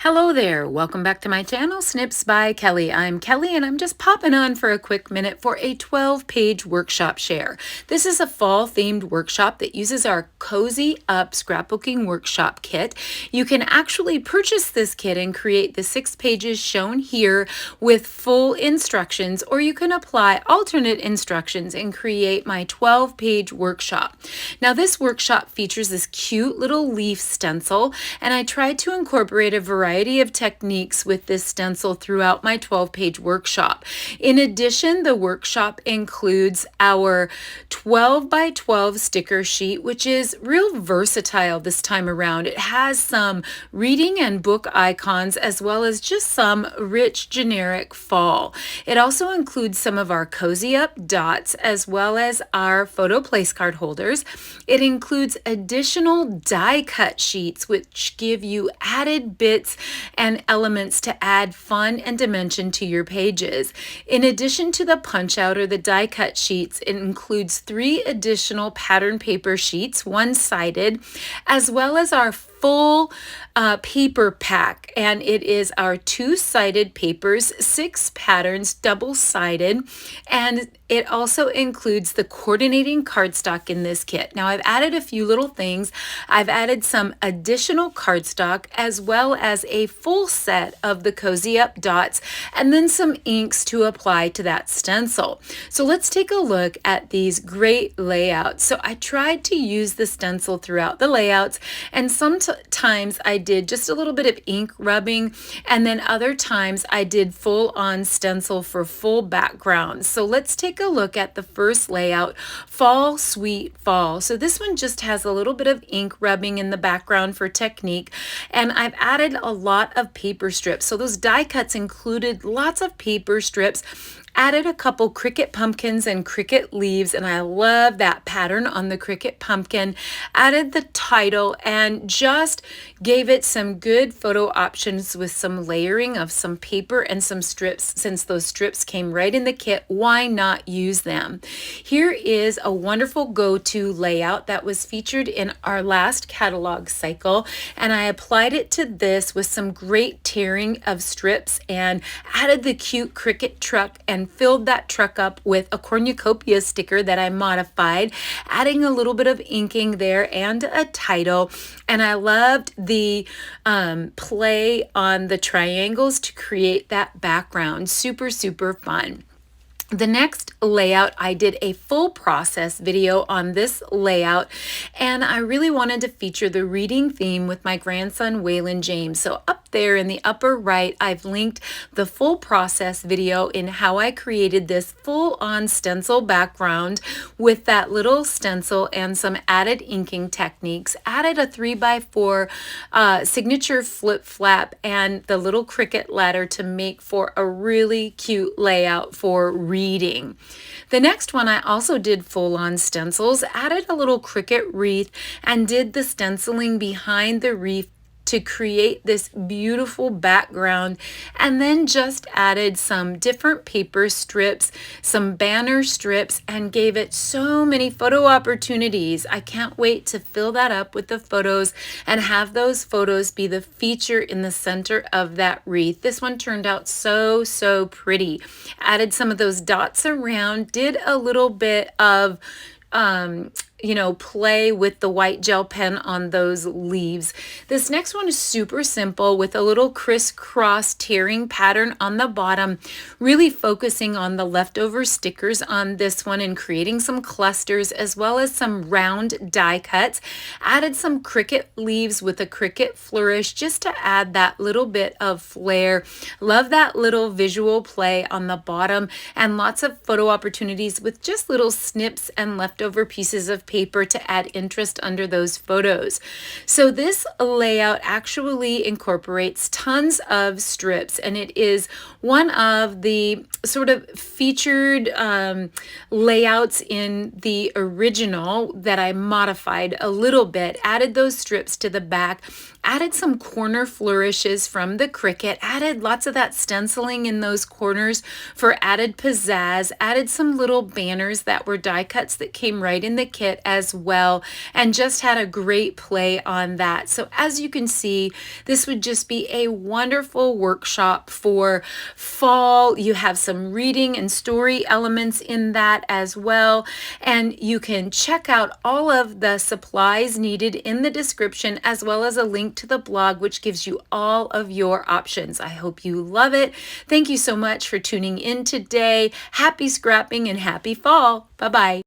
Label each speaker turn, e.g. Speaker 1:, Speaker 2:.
Speaker 1: Hello there, welcome back to my channel, Snips by Kelly. I'm Kelly and I'm just popping on for a quick minute for a 12-page workshop share. This is a fall themed workshop that uses our Cozy Up Scrapbooking Workshop Kit. You can actually purchase this kit and create the 6 pages shown here with full instructions, or you can apply alternate instructions and create my 12-page workshop. Now this workshop features this cute little leaf stencil, and I tried to incorporate a variety of techniques with this stencil throughout my 12-page workshop. In addition, the workshop includes our 12 by 12 sticker sheet, which is real versatile this time around. It has some reading and book icons as well as just some rich generic fall. It also includes some of our Cozy Up dots as well as our photo place card holders. It includes additional die cut sheets which give you added bits and elements to add fun and dimension to your pages. In addition to the punch out or the die cut sheets, it includes 3 additional pattern paper sheets, one-sided, as well as our full paper pack, and it is our 2-sided papers, 6 patterns, double-sided, and it also includes the coordinating cardstock in this kit. Now I've added a few little things. I've added some additional cardstock as well as a full set of the Cozy Up dots and then some inks to apply to that stencil. So let's take a look at these great layouts. So I tried to use the stencil throughout the layouts, and sometimes I did just a little bit of ink rubbing, and then other times I did full on stencil for full background. So let's take a look at the first layout, Fall Sweet Fall. So this one just has a little bit of ink rubbing in the background for technique, and I've added a lot of paper strips. So those die cuts included lots of paper strips. Added a couple Cricut pumpkins and Cricut leaves, and I love that pattern on the Cricut pumpkin. Added the title and just gave it some good photo options with some layering of some paper and some strips. Since those strips came right in the kit, why not use them? Here is a wonderful go-to layout that was featured in our last catalog cycle, and I applied it to this with some great tearing of strips and added the cute Cricut truck and filled that truck up with a cornucopia sticker that I modified, adding a little bit of inking there and a title. And I loved the play on the triangles to create that background. Super, super fun. The next layout, I did a full process video on this layout, and I really wanted to feature the reading theme with my grandson Waylon James. So up there in the upper right, I've linked the full process video in how I created this full-on stencil background with that little stencil and some added inking techniques. Added a 3x4 signature flip flap and the little Cricut ladder to make for a really cute layout for reading. The next one I also did full-on stencils, added a little Cricut wreath and did the stenciling behind the wreath to create this beautiful background, and then just added some different paper strips, some banner strips, and gave it so many photo opportunities. I can't wait to fill that up with the photos and have those photos be the feature in the center of that wreath. This one turned out so, so pretty. Added some of those dots around, did a little bit of play with the white gel pen on those leaves. This next one is super simple with a little crisscross tearing pattern on the bottom, really focusing on the leftover stickers on this one and creating some clusters as well as some round die cuts. Added some Cricut leaves with a Cricut flourish just to add that little bit of flair. Love that little visual play on the bottom, and lots of photo opportunities with just little snips and leftover pieces of paper to add interest under those photos. So this layout actually incorporates tons of strips, and it is one of the sort of featured layouts in the original that I modified a little bit, added those strips to the back, added some corner flourishes from the Cricut, added lots of that stenciling in those corners for added pizzazz, added some little banners that were die cuts that came right in the kit, as well, and just had a great play on that. So as you can see, this would just be a wonderful workshop for fall. You have some reading and story elements in that as well, and you can check out all of the supplies needed in the description, as well as a link to the blog, which gives you all of your options. I hope you love it. Thank you so much for tuning in today. Happy scrapping and happy fall. Bye-bye.